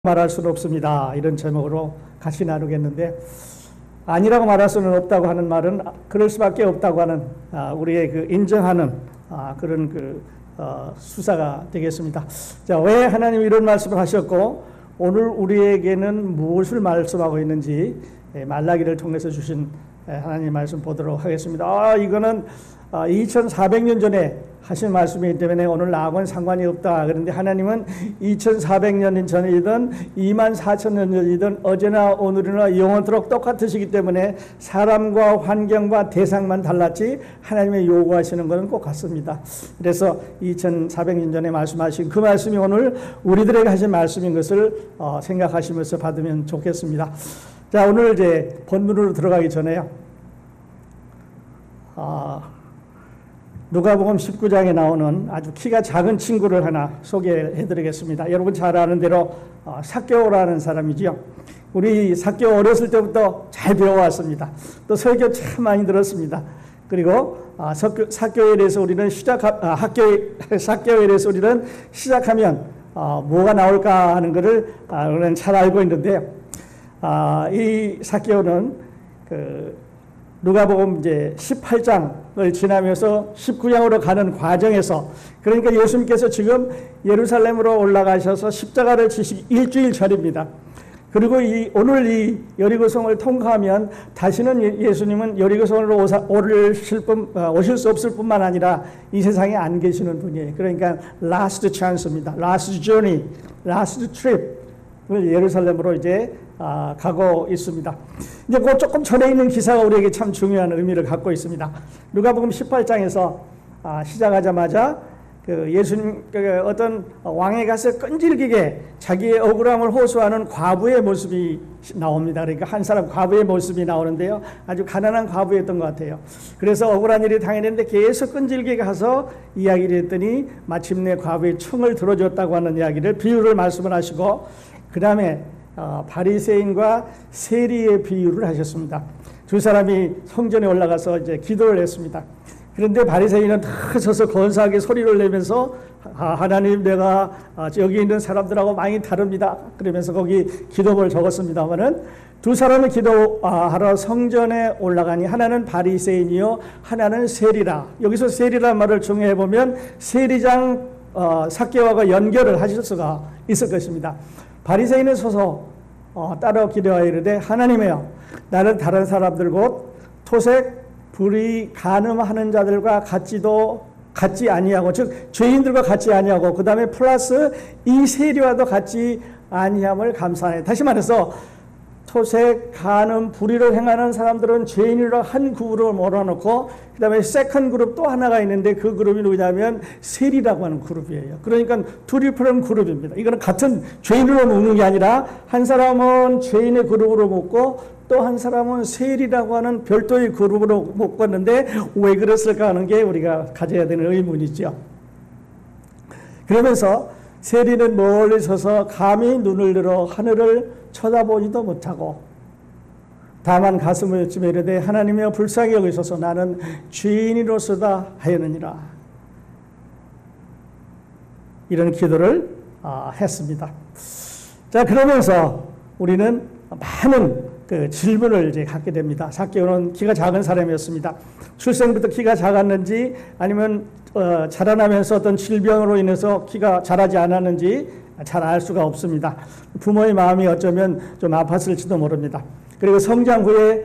말할 수는 없습니다. 이런 제목으로 같이 나누겠는데, 아니라고 말할 수는 없다고 하는 말은 그럴 수밖에 없다고 하는 우리의 그 인정하는 그런 수사가 되겠습니다. 자, 왜 하나님이 이런 말씀을 하셨고 오늘 우리에게는 무엇을 말씀하고 있는지 말라기를 통해서 주신 하나님 말씀 보도록 하겠습니다. 이거는 2400년 전에 하신 말씀이기 때문에 오늘 나하고는 상관이 없다. 그런데 하나님은 2400년 전이든 24000년 전이든 어제나 오늘이나 영원토록 똑같으시기 때문에 사람과 환경과 대상만 달랐지 하나님의 요구하시는 것은 꼭 같습니다. 그래서 2400년 전에 말씀하신 그 말씀이 오늘 우리들에게 하신 말씀인 것을 생각하시면서 받으면 좋겠습니다. 자, 오늘 이제 본문으로 들어가기 전에요. 누가복음 19장에 나오는 아주 키가 작은 친구를 하나 소개해드리겠습니다. 여러분 잘 아는 대로 삭개오라는 사람이지요. 우리 삭개오 어렸을 때부터 잘 배워왔습니다. 또 설교 참 많이 들었습니다. 그리고 삭개오에 대해서 우리는 삭개오에 대해서 우리는 시작하면 뭐가 나올까 하는 것을 우리는 잘 알고 있는데요. 이 삭개오는 누가복음 이제 18장을 지나면서 19장으로 가는 과정에서, 그러니까 예수님께서 지금 예루살렘으로 올라가셔서 십자가를 지시기 일주일 전입니다. 그리고 오늘 이 여리고성을 통과하면 다시는 예수님은 여리고성으로 오실 수 없을 뿐만 아니라 이 세상에 안 계시는 분이에요. 그러니까 last chance입니다. last journey, last trip을 예루살렘으로 이제 가고 있습니다. 이제 그 조금 전에 있는 기사가 우리에게 참 중요한 의미를 갖고 있습니다. 누가복음 18장에서 시작하자마자 예수님 어떤 왕에 가서 끈질기게 자기의 억울함을 호소하는 과부의 모습이 나옵니다. 그러니까 한 사람 과부의 모습이 나오는데요. 아주 가난한 과부였던 것 같아요. 그래서 억울한 일이 당했는데 계속 끈질기게 가서 이야기를 했더니 마침내 과부의 청을 들어줬다고 하는 이야기를 비유를 말씀을 하시고, 그 다음에 바리새인과 세리의 비유를 하셨습니다. 두 사람이 성전에 올라가서 이제 기도를 했습니다. 그런데 바리새인은 다 서서 건사하게 소리를 내면서 하나님, 내가 여기 있는 사람들하고 많이 다릅니다. 그러면서 거기 기도를 적었습니다만은 두 사람이 기도하러 성전에 올라가니 하나는 바리새인이요 하나는 세리라. 여기서 세리라는 말을 정의해 보면 세리장 삭개오와 연결을 하실 수가 있을 것입니다. 바리새인은 서서 따로 기도하여 이르되, 하나님이여, 나는 다른 사람들 곧 토색, 불의, 간음하는 자들과 같지 아니하고, 즉 죄인들과 같지 아니하고, 그 다음에 플러스 이 세리와도 같지 아니함을 감사하네. 다시 말해서 토색, 간음, 불의를 행하는 사람들은 죄인이라 한 그룹을 몰아놓고, 그 다음에 세컨 그룹 또 하나가 있는데 그 그룹이 누구냐면 세리라고 하는 그룹이에요. 그러니까 트리플 그룹입니다. 이거는 같은 죄인으로 묶는 게 아니라 한 사람은 죄인의 그룹으로 묶고 또 한 사람은 세리라고 하는 별도의 그룹으로 묶었는데 왜 그랬을까 하는 게 우리가 가져야 되는 의문이죠. 그러면서 세리는 멀리 서서 감히 눈을 들어 하늘을 쳐다보지도 못하고 다만 가슴을 찌며 이르되, 하나님이여 불쌍히 여기소서, 나는 죄인이로서다 하였느니라. 이런 기도를 했습니다. 자, 그러면서 우리는 많은 질문을 이제 갖게 됩니다. 삭개오는 키가 작은 사람이었습니다. 출생부터 키가 작았는지 아니면 자라나면서 어떤 질병으로 인해서 키가 자라지 않았는지 잘 알 수가 없습니다. 부모의 마음이 어쩌면 좀 아팠을지도 모릅니다. 그리고 성장 후에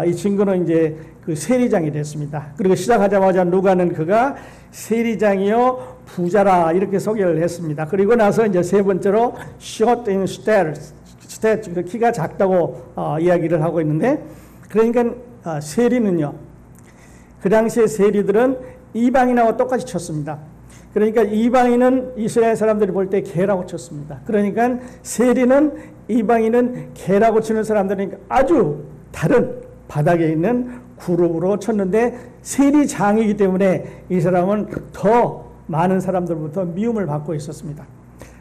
이 친구는 이제 그 세리장이 됐습니다. 그리고 시작하자마자 누가는 그가 세리장이요 부자라 이렇게 소개를 했습니다. 그리고 나서 이제 세 번째로 short in stature, 키가 작다고 이야기를 하고 있는데, 그러니까 세리는요, 그 당시에 세리들은 이방인하고 똑같이 쳤습니다. 그러니까 이방인은 이스라엘 사람들이 볼 때 개라고 쳤습니다. 그러니까 세리는 이방인은 개라고 치는 사람들이니까 아주 다른 바닥에 있는 그룹으로 쳤는데, 세리장이기 때문에 이 사람은 더 많은 사람들부터 미움을 받고 있었습니다.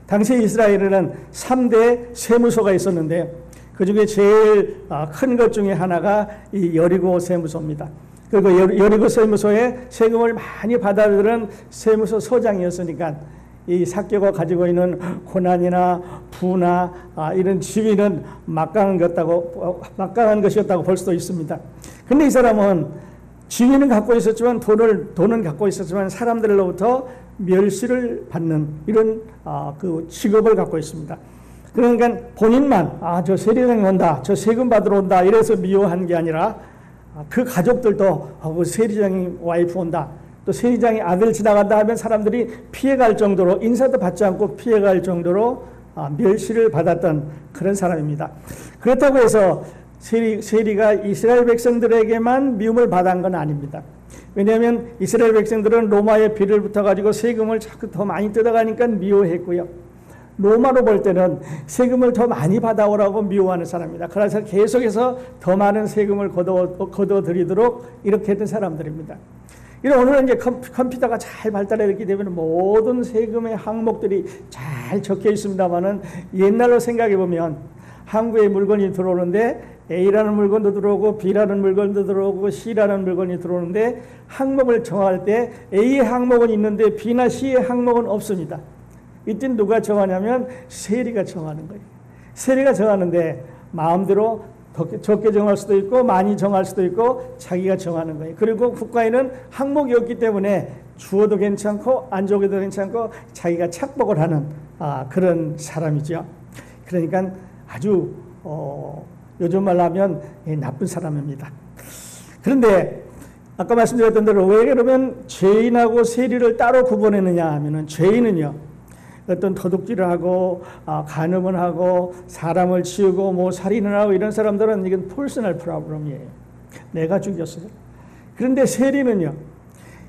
당시 이스라엘에는 3대 세무소가 있었는데 그 중에 제일 큰 것 중에 하나가 이 여리고 세무소입니다. 그리고 여리고 세무소에 세금을 많이 받아들은 세무서 서장이었으니까 이 삭개가 가지고 있는 고난이나 부나 이런 지위는 막강한 것이었다고 볼 수도 있습니다. 근데 이 사람은 지위는 갖고 있었지만 돈은 갖고 있었지만 사람들로부터 멸시를 받는 이런 그 직업을 갖고 있습니다. 그러니까 본인만 저 세리장이 온다, 저 세금 받으러 온다 이래서 미워한 게 아니라 그 가족들도 세리장이 와이프 온다, 또 세리장이 아들 지나간다 하면 사람들이 피해갈 정도로, 인사도 받지 않고 피해갈 정도로 멸시를 받았던 그런 사람입니다. 그렇다고 해서 세리가 이스라엘 백성들에게만 미움을 받은 건 아닙니다. 왜냐하면 이스라엘 백성들은 로마의 비를 붙어가지고 세금을 자꾸 더 많이 뜯어가니까 미워했고요. 로마로 볼 때는 세금을 더 많이 받아오라고 미워하는 사람입니다. 그래서 계속해서 더 많은 세금을 거둬들이도록 이렇게 했던 사람들입니다. 오늘은 이제 컴퓨터가 잘 발달했기 때문에 모든 세금의 항목들이 잘 적혀 있습니다만은 옛날로 생각해 보면 한국에 물건이 들어오는데 A라는 물건도 들어오고 B라는 물건도 들어오고 C라는 물건이 들어오는데 항목을 정할 때 A의 항목은 있는데 B나 C의 항목은 없습니다. 이때 누가 정하냐면 세리가 정하는 거예요. 세리가 정하는데 마음대로 적게 정할 수도 있고 많이 정할 수도 있고 자기가 정하는 거예요. 그리고 국가에는 항목이 없기 때문에 주어도 괜찮고 안 적어도 괜찮고 자기가 착복을 하는 그런 사람이죠. 그러니까 아주 요즘 말로 하면 나쁜 사람입니다. 그런데 아까 말씀드렸던 대로 왜 그러면 죄인하고 세리를 따로 구분했느냐 하면은 죄인은요, 어떤 도둑질을 하고 간음을 하고 사람을 치우고 뭐 살인을 하고 이런 사람들은 이건 퍼스널 프로블럼이에요. 내가 죽였어요. 그런데 세리는요,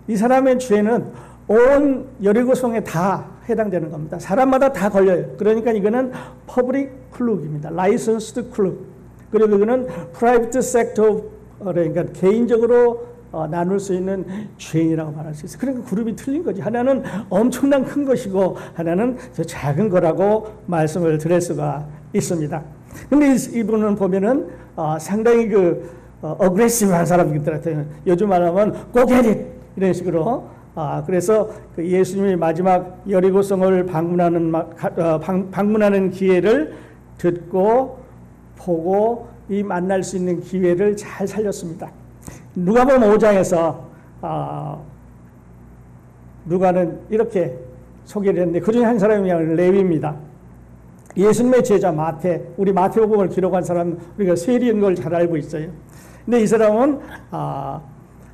이 사람의 죄는 온 여리고성에 다 해당되는 겁니다. 사람마다 다 걸려요. 그러니까 이거는 퍼블릭 클룩입니다. 라이선스드 클룩. 그리고 이거는 프라이빗 섹터, 그러니까 개인적으로 나눌 수 있는 죄인이라고 말할 수 있어요. 그러니까 그룹이 틀린 거지. 하나는 엄청난 큰 것이고 하나는 저 작은 거라고 말씀을 드릴 수가 있습니다. 근데 이분은 보면은 상당히 어그레시브한 사람이기 때문에 요즘 말하면 go get it 이런 식으로 그래서 그 예수님이 마지막 여리고성을 방문하는 기회를 듣고 보고 이 만날 수 있는 기회를 잘 살렸습니다. 누가복음 5장에서 누가는 이렇게 소개를 했는데 그중에 한 사람이 레위입니다. 예수님의 제자 마태, 우리 마태복음을 기록한 사람 우리가 세리인 걸 잘 알고 있어요. 근데 이 사람은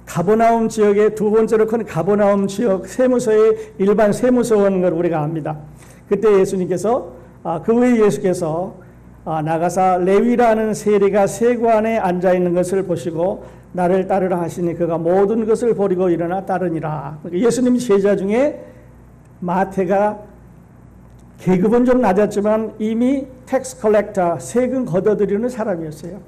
가버나움 지역의 두 번째로 큰 가버나움 지역 세무서의 일반 세무서원 걸 우리가 압니다. 그때 예수님께서 그 후에 예수께서 나가사 레위라는 세리가 세관에 앉아 있는 것을 보시고 나를 따르라 하시니 그가 모든 것을 버리고 일어나 따르니라. 예수님 제자 중에 마태가 계급은 좀 낮았지만 이미 텍스 컬렉터, 세금 걷어들이는 사람이었어요.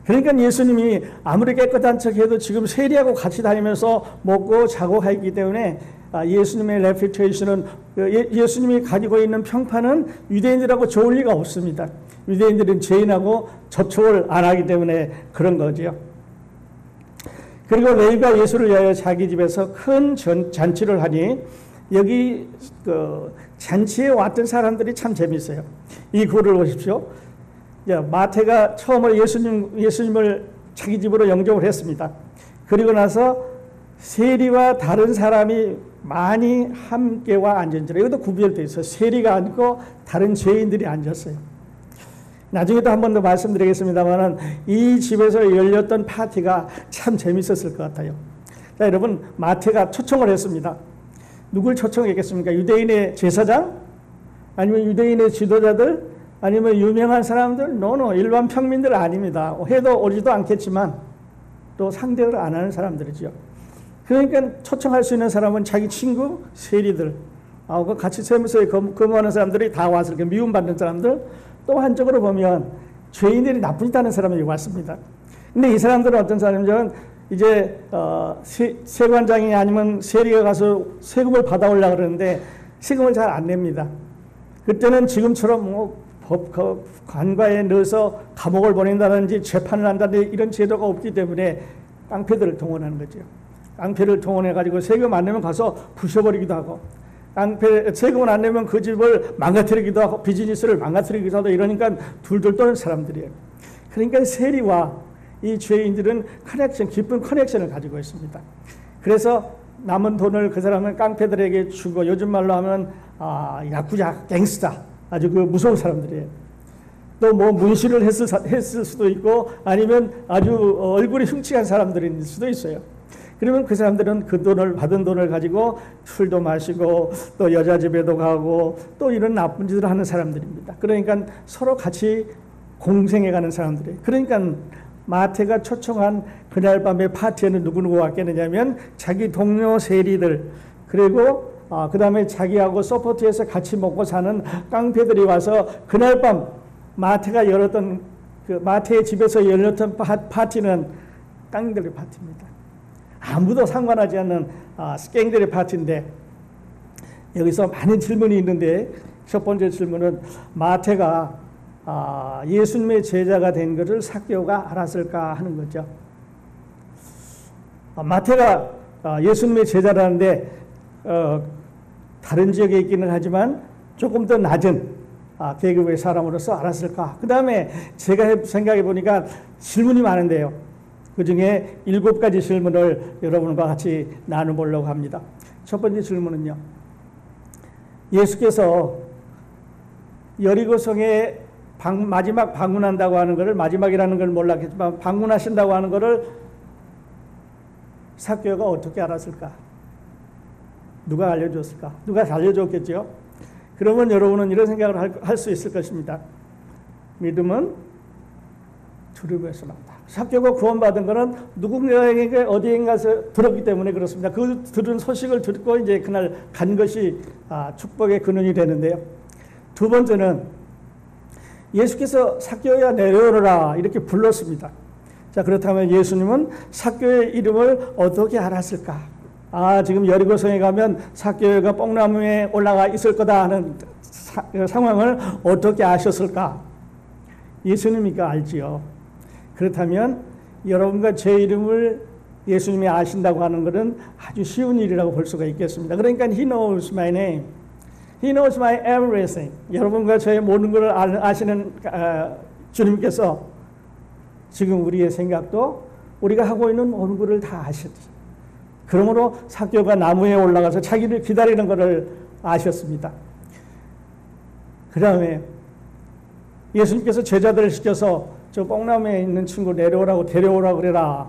그러니까 예수님이 아무리 깨끗한 척해도 지금 세리하고 같이 다니면서 먹고 자고 했기 때문에 예수님의 레퓨테이션은, 예수님이 가지고 있는 평판은 유대인들하고 좋을 리가 없습니다. 유대인들은 죄인하고 접촉을 안 하기 때문에 그런 거죠. 그리고 레위가 예수를 위하여 자기 집에서 큰 잔치를 하니 여기 잔치에 왔던 사람들이 참 재밌어요. 이 글을 보십시오. 마태가 처음으로 예수님을 자기 집으로 영접을 했습니다. 그리고 나서 세리와 다른 사람이 많이 함께와 앉은지라. 이것도 구별되어 있어요. 세리가 앉고 다른 죄인들이 앉았어요. 나중에 또 한 번 더 말씀드리겠습니다만 이 집에서 열렸던 파티가 참 재밌었을 것 같아요. 자, 여러분, 마태가 초청을 했습니다. 누굴 초청했겠습니까? 유대인의 제사장? 아니면 유대인의 지도자들? 아니면 유명한 사람들? 일반 평민들 아닙니다. 해도 오지도 않겠지만 또 상대를 안 하는 사람들이죠. 그러니까 초청할 수 있는 사람은 자기 친구, 세리들, 같이 세무서에 근무하는 사람들이 다 와서 이렇게 미움받는 사람들. 또 한쪽으로 보면 죄인들이 나쁜 짓 하는 사람이 왔습니다. 근데 이 사람들은 어떤 사람이냐면 이제 세관장이 아니면 세리가 가서 세금을 받아오려고 그러는데 세금을 잘 안 냅니다. 그때는 지금처럼 관과에 넣어서 감옥을 보낸다든지 재판을 한다든지 이런 제도가 없기 때문에 깡패들을 동원하는 거죠. 깡패를 동원해가지고 세금 안 내면 가서 부셔버리기도 하고, 깡패 세금을 안 내면 그 집을 망가뜨리기도 하고 비즈니스를 망가뜨리기도 하고 이러니까 둘둘 떠는 사람들이에요. 그러니까 세리와 이 죄인들은 깊은 커넥션을 가지고 있습니다. 그래서 남은 돈을 그 사람은 깡패들에게 주고 요즘 말로 하면 야쿠자, 갱스타, 아주 그 무서운 사람들이에요. 또 뭐 문신을 했을 수도 있고 아니면 아주 얼굴이 흉측한 사람들일 수도 있어요. 그러면 그 사람들은 그 돈을 받은 돈을 가지고 술도 마시고 또 여자 집에도 가고 또 이런 나쁜 짓을 하는 사람들입니다. 그러니까 서로 같이 공생해가는 사람들이에요. 그러니까 마태가 초청한 그날 밤의 파티에는 누구누구가 왔겠느냐면 자기 동료 세리들 그리고 그 다음에 자기하고 서포트해서 같이 먹고 사는 깡패들이 와서 그날 밤 마태가 열었던 그 마태의 집에서 열렸던 파티는 깡들의 파티입니다. 아무도 상관하지 않는 깽들의 파티인데 여기서 많은 질문이 있는데 첫 번째 질문은 마태가 예수님의 제자가 된 것을 삭개오가 알았을까 하는 거죠. 마태가 예수님의 제자라는데 다른 지역에 있기는 하지만 조금 더 낮은 계급의 사람으로서 알았을까. 그 다음에 제가 생각해 보니까 질문이 많은데요. 그 중에 7가지 질문을 여러분과 같이 나눠보려고 합니다. 첫 번째 질문은요. 예수께서 여리고성에 마지막 방문한다고 하는 것을 마지막이라는 걸 몰랐겠지만 방문하신다고 하는 것을 삭개오가 어떻게 알았을까? 누가 알려줬을까? 누가 알려줬겠죠? 그러면 여러분은 이런 생각을 할 수 있을 것입니다. 믿음은 두려움에서 나온다. 삭개오가 구원받은 것은 누군가에게 어디인가에서 들었기 때문에 그렇습니다. 그 들은 소식을 듣고 이제 그날 간 것이 축복의 근원이 되는데요. 두 번째는 예수께서 삭개오야 내려오너라 이렇게 불렀습니다. 자, 그렇다면 예수님은 삭개오의 이름을 어떻게 알았을까? 지금 여리고성에 가면 삭개오가 뽕나무에 올라가 있을 거다 하는 상황을 어떻게 아셨을까? 예수님이니까 알지요. 그렇다면 여러분과 제 이름을 예수님이 아신다고 하는 것은 아주 쉬운 일이라고 볼 수가 있겠습니다. 그러니까 He knows my name. He knows my everything. 여러분과 저의 모든 것을 아시는 주님께서 지금 우리의 생각도 우리가 하고 있는 모든 것을 다 아셨죠. 그러므로 삭개오가 나무에 올라가서 자기를 기다리는 것을 아셨습니다. 그 다음에 예수님께서 제자들을 시켜서 저 뽕나무에 있는 친구 내려오라고 데려오라고 그래라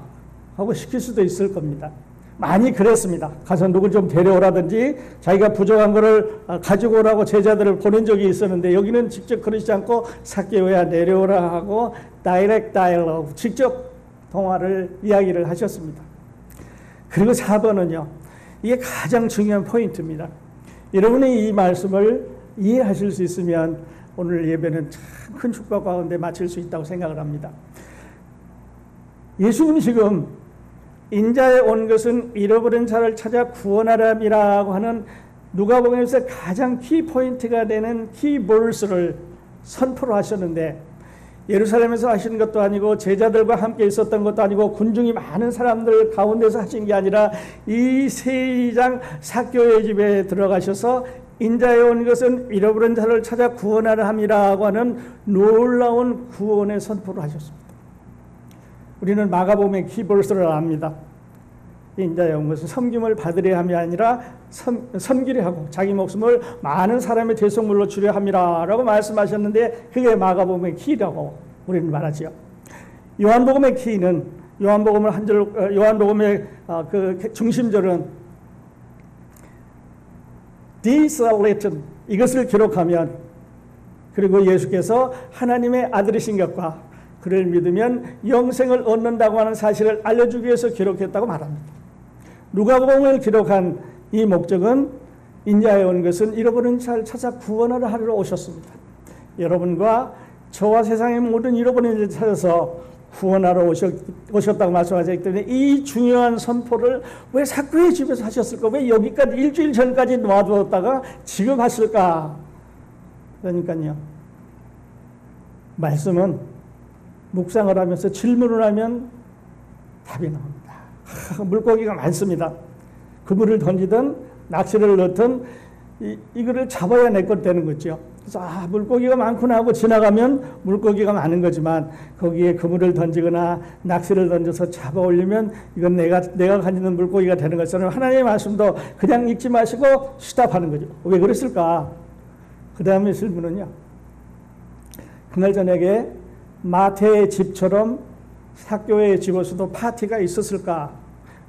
하고 시킬 수도 있을 겁니다. 많이 그랬습니다. 가서 누굴 좀 데려오라든지 자기가 부족한 것을 가지고 오라고 제자들을 보낸 적이 있었는데 여기는 직접 그러지 않고 삭개오야 내려오라 하고 다이렉트 다이얼로그 직접 이야기를 하셨습니다. 그리고 4번은요. 이게 가장 중요한 포인트입니다. 여러분이 이 말씀을 이해하실 수 있으면 오늘 예배는 참 큰 축복 가운데 마칠 수 있다고 생각을 합니다. 예수님이 지금 인자에 온 것은 잃어버린 자를 찾아 구원하람이라고 하는 누가복음에서 가장 키포인트가 되는 키버스를 선포를 하셨는데 예루살렘에서 하신 것도 아니고 제자들과 함께 있었던 것도 아니고 군중이 많은 사람들 가운데서 하신 게 아니라 이 세리장 삭개오의 집에 들어가셔서 인자에 온 것은 잃어버린 자를 찾아 구원하라 함이라고 하는 놀라운 구원의 선포를 하셨습니다. 우리는 마가복음의 키버스를 압니다. 인자에 온 것은 섬김을 받으려 함이 아니라 섬기려 하고 자기 목숨을 많은 사람의 대속물로 주려 함이라고 말씀하셨는데 그게 마가복음의 키라고 우리는 말하지요. 요한복음의 키는 요한복음의 그 중심절은 These are written 이것을 기록하면 그리고 예수께서 하나님의 아들이신 것과 그를 믿으면 영생을 얻는다고 하는 사실을 알려주기 위해서 기록했다고 말합니다. 누가복음을 기록한 이 목적은 인자에 온 것은 잃어버린 자를 찾아 구원하러 하러 오셨습니다. 여러분과 저와 세상의 모든 잃어버린 자를 찾아서 구원하러 오셨다고 말씀하셨기 때문에 이 중요한 선포를 왜 삭개오의 집에서 하셨을까? 왜 여기까지 일주일 전까지 놔두었다가 지금 하실까? 그러니까요. 말씀은 묵상을 하면서 질문을 하면 답이 나옵니다. 물고기가 많습니다. 그물을 던지든 낚시를 넣든 이거를 잡아야 내 것 되는 거죠. 그래서 물고기가 많구나 하고 지나가면 물고기가 많은 거지만 거기에 그물을 던지거나 낚시를 던져서 잡아 올리면 이건 내가 가지는 물고기가 되는 것처럼 하나님의 말씀도 그냥 읽지 마시고 스탑하는 거죠. 왜 그랬을까? 그 다음에 질문은요. 그날 저녁에 마태의 집처럼 삭개오의 집에서도 파티가 있었을까?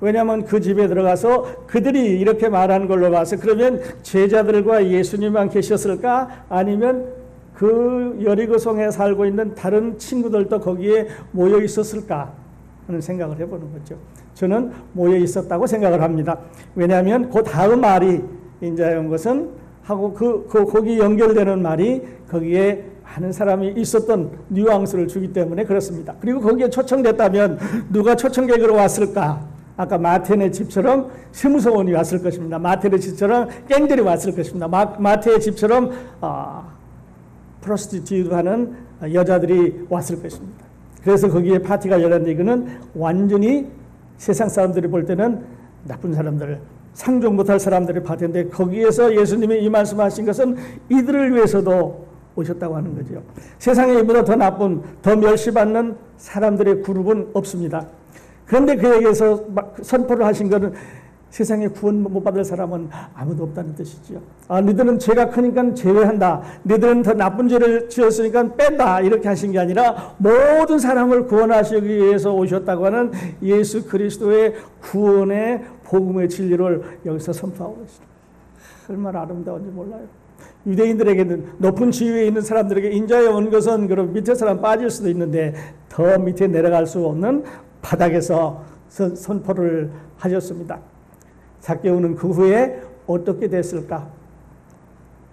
왜냐하면 그 집에 들어가서 그들이 이렇게 말하는 걸로 봐서 그러면 제자들과 예수님만 계셨을까? 아니면 그 여리고성에 살고 있는 다른 친구들도 거기에 모여 있었을까? 하는 생각을 해보는 거죠. 저는 모여 있었다고 생각을 합니다. 왜냐하면 그 다음 말이 인자한 것은 하고 거기 연결되는 말이 거기에 많은 사람이 있었던 뉘앙스를 주기 때문에 그렇습니다. 그리고 거기에 초청됐다면 누가 초청객으로 왔을까? 아까 마태네 집처럼 세무서원이 왔을 것입니다. 마태네 집처럼 깽들이 왔을 것입니다. 마태의 집처럼 프로스티튜트 하는 여자들이 왔을 것입니다. 그래서 거기에 파티가 열렸는데 이거는 완전히 세상 사람들이 볼 때는 나쁜 사람들, 상종 못할 사람들의 파티인데 거기에서 예수님이 이 말씀하신 것은 이들을 위해서도 오셨다고 하는 거죠. 세상에 이보다 더 나쁜, 더 멸시받는 사람들의 그룹은 없습니다. 그런데 그에게서 선포를 하신 것은 세상에 구원 못 받을 사람은 아무도 없다는 뜻이죠. 너희들은 죄가 크니까 제외한다. 너희들은 더 나쁜 죄를 지었으니까 뺀다. 이렇게 하신 게 아니라 모든 사람을 구원하시기 위해서 오셨다고 하는 예수 그리스도의 구원의 복음의 진리를 여기서 선포하고 있습니다. 얼마나 아름다운지 몰라요. 유대인들에게는 높은 지위에 있는 사람들에게 인자에 온 것은 그럼 밑에 사람 빠질 수도 있는데 더 밑에 내려갈 수 없는 바닥에서 선포를 하셨습니다. 삭개오는 그 후에 어떻게 됐을까?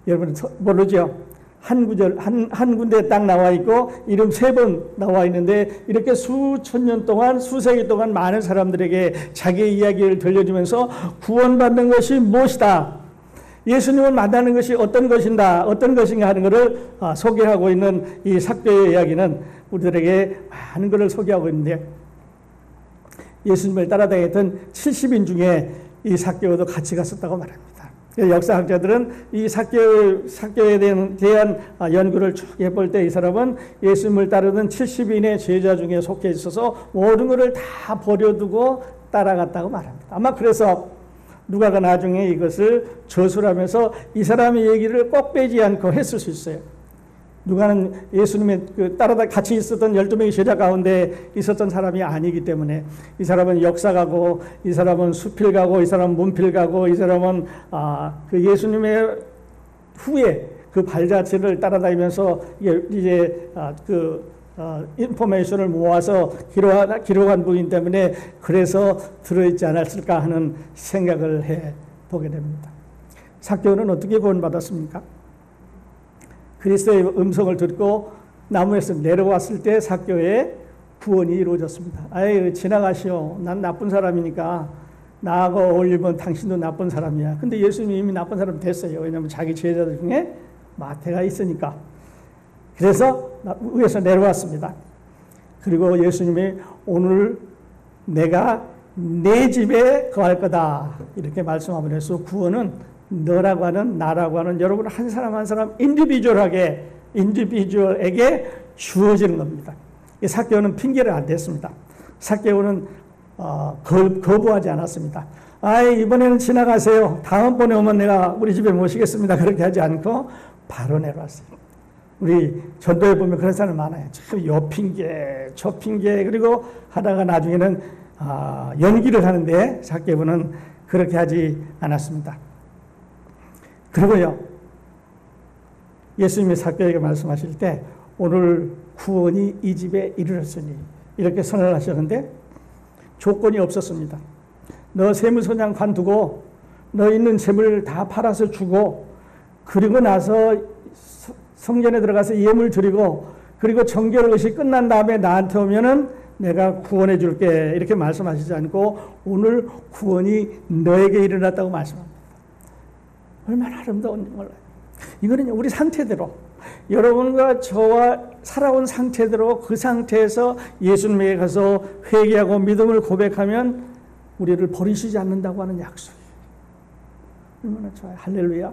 여러분 모르죠? 한 군데 딱 나와 있고 이름 3번 나와 있는데 이렇게 수천 년 동안 수세기 동안 많은 사람들에게 자기의 이야기를 들려주면서 구원받는 것이 무엇이다? 예수님을 만나는 것이 어떤 것인가 하는 것을 소개하고 있는 이 삭개오의 이야기는 우리들에게 많은 것을 소개하고 있는데 예수님을 따라다녔던 70인 중에 이 삭개오도 같이 갔었다고 말합니다. 역사학자들은 이 삭개오에 대한 연구를 쭉 해볼 때 이 사람은 예수님을 따르는 70인의 제자 중에 속해 있어서 모든 것을 다 버려두고 따라갔다고 말합니다. 아마 그래서 누가가 나중에 이것을 저술하면서 이 사람의 얘기를 꼭 빼지 않고 했을 수 있어요. 누가는 예수님의 같이 있었던 12명의 제자 가운데 있었던 사람이 아니기 때문에 이 사람은 역사가고 이 사람은 수필가고 이 사람은 문필가고 이 사람은 그 예수님의 후에 그 발자취를 따라다니면서 이제 인포메이션을 모아서 기록한 분이기 때문에 그래서 들어있지 않았을까 하는 생각을 해보게 됩니다. 삭개오는 어떻게 구원받았습니까? 그리스도의 음성을 듣고 나무에서 내려왔을 때 삭개오의 구원이 이루어졌습니다. 아이 지나가시오. 난 나쁜 사람이니까 나하고 어울리면 당신도 나쁜 사람이야. 근데 예수님이 이미 나쁜 사람 됐어요. 왜냐하면 자기 제자들 중에 마태가 있으니까. 그래서 위에서 내려왔습니다. 그리고 예수님이 오늘 내가 내 집에 거할 거다 이렇게 말씀하면서 구원은 너라고 하는 나라고 하는 여러분 한 사람 한 사람 인디비주얼에게 주어지는 겁니다. 이 삭개오는 핑계를 안 댔습니다. 삭개오는 거부하지 않았습니다. 이번에는 지나가세요. 다음번에 오면 내가 우리 집에 모시겠습니다. 그렇게 하지 않고 바로 내려왔어요. 우리 전도에 보면 그런 사람 많아요. 요 핑계 저 핑계 그리고 하다가 나중에는 연기를 하는데 삭개오는 그렇게 하지 않았습니다. 그리고요, 예수님이 삭개오에게 말씀하실 때 오늘 구원이 이 집에 이르렀으니 이렇게 선언을 하셨는데 조건이 없었습니다. 너 세무서장 관두고 너 있는 재물 다 팔아서 주고 그리고 나서 성전에 들어가서 예물 드리고 그리고 정결의식 끝난 다음에 나한테 오면은 내가 구원해 줄게 이렇게 말씀하시지 않고 오늘 구원이 너에게 일어났다고 말씀합니다. 얼마나 아름다운지 몰라요. 이거는 우리 상태대로 여러분과 저와 살아온 상태대로 그 상태에서 예수님에게 가서 회개하고 믿음을 고백하면 우리를 버리시지 않는다고 하는 약속이에요. 얼마나 좋아요. 할렐루야.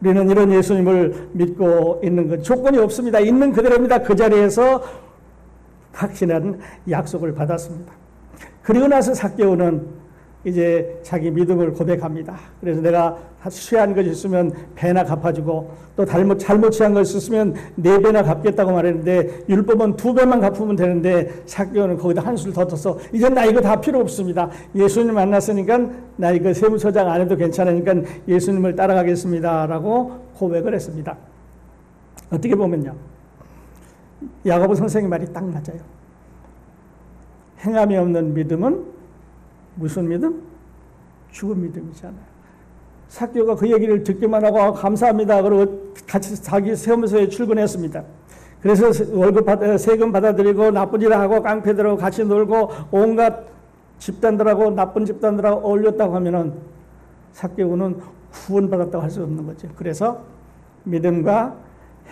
우리는 이런 예수님을 믿고 있는 것, 조건이 없습니다. 있는 그대로입니다. 그 자리에서 확신한 약속을 받았습니다. 그리고 나서 삭개오는 이제 자기 믿음을 고백합니다. 그래서 내가 취한 것이 있으면 배나 갚아주고 또 잘못 취한 것이 있으면 4배나 갚겠다고 말했는데 율법은 2배만 갚으면 되는데 삭개오는 거기다 한술 더 떠서 이제 나 이거 다 필요 없습니다. 예수님 만났으니까 나 이거 세무서장 안 해도 괜찮으니까 예수님을 따라가겠습니다. 라고 고백을 했습니다. 어떻게 보면요. 야고보 선생의 말이 딱 맞아요. 행함이 없는 믿음은 무슨 믿음? 죽은 믿음이잖아요. 삭개오가 그 얘기를 듣기만 하고 감사합니다. 그러고 같이 자기 세무서에 출근했습니다. 그래서 세금 받아들이고 나쁜 일 하고 깡패들하고 같이 놀고 온갖 집단들하고 나쁜 집단들하고 어울렸다고 하면은 삭개오는 구원받았다고 할 수 없는 거죠. 그래서 믿음과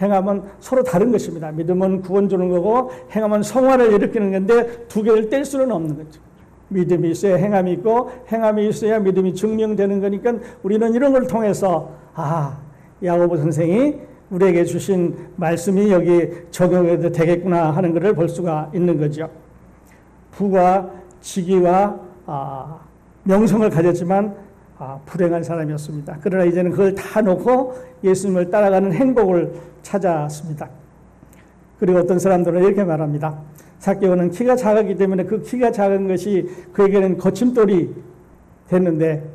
행함은 서로 다른 것입니다. 믿음은 구원 주는 거고 행함은 성화를 일으키는 건데 두 개를 뗄 수는 없는 거죠. 믿음이 있어야 행함이 있고 행함이 있어야 믿음이 증명되는 거니까 우리는 이런 걸 통해서 야고보 선생이 우리에게 주신 말씀이 여기 적용해도 되겠구나 하는 것을 볼 수가 있는 거죠. 부와 직위와 명성을 가졌지만 불행한 사람이었습니다. 그러나 이제는 그걸 다 놓고 예수님을 따라가는 행복을 찾았습니다. 그리고 어떤 사람들은 이렇게 말합니다. 삭개오는 키가 작았기 때문에 그 키가 작은 것이 그에게는 거침돌이 됐는데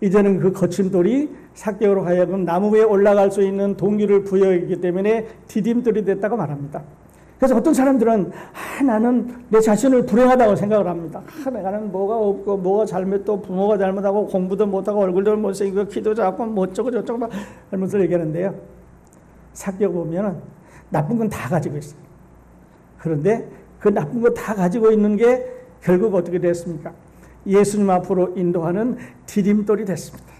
이제는 그 거침돌이 삭개오로 하여금 나무 위에 올라갈 수 있는 동기를 부여했기 때문에 디딤돌이 됐다고 말합니다. 그래서 어떤 사람들은 나는 내 자신을 불행하다고 생각을 합니다. 내가는 뭐가 없고 뭐가 잘못도 부모가 잘못하고 공부도 못하고 얼굴도 못생기고 키도 작고 뭐 어쩌고 저쩌고 하면서 얘기하는데요. 삭개오 보면은 나쁜 건 다 가지고 있어요. 그런데 그 나쁜 거 다 가지고 있는 게 결국 어떻게 됐습니까? 예수님 앞으로 인도하는 디딤돌이 됐습니다.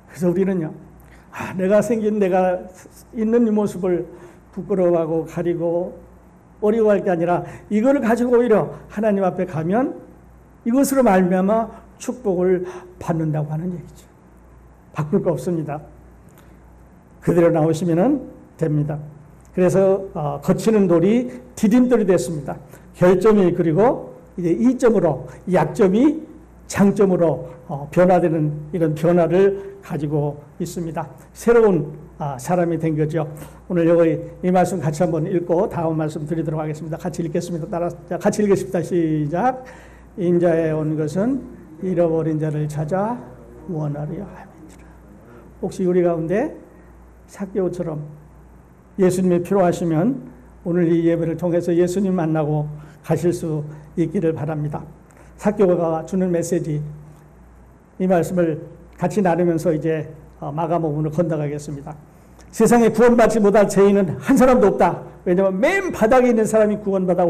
그래서 우리는요, 내가 있는 이 모습을 부끄러워하고 가리고 어려워할 게 아니라 이걸 가지고 오히려 하나님 앞에 가면 이것으로 말미암아 축복을 받는다고 하는 얘기죠. 바꿀 거 없습니다. 그대로 나오시면 됩니다. 그래서 거치는 돌이 디딤돌이 됐습니다. 결점이 그리고 이제 이점으로 약점이 장점으로 변화되는 이런 변화를 가지고 있습니다. 새로운 사람이 된 거죠. 오늘 여기 이 말씀 같이 한번 읽고 다음 말씀 드리도록 하겠습니다. 같이 읽겠습니다. 같이 읽겠습니다. 시작. 인자에 온 것은 잃어버린 자를 찾아 구원하려 함이니라. 혹시 우리 가운데 삭개오처럼 예수님이 필요하시면 오늘 이 예배를 통해서 예수님 만나고 가실 수 있기를 바랍니다. 삭개오가 주는 메시지, 이 말씀을 같이 나누면서 이제 마가복음으로 건너가겠습니다. 세상에 구원받지 못할 죄인은 한 사람도 없다. 왜냐하면 맨 바닥에 있는 사람이 구원받아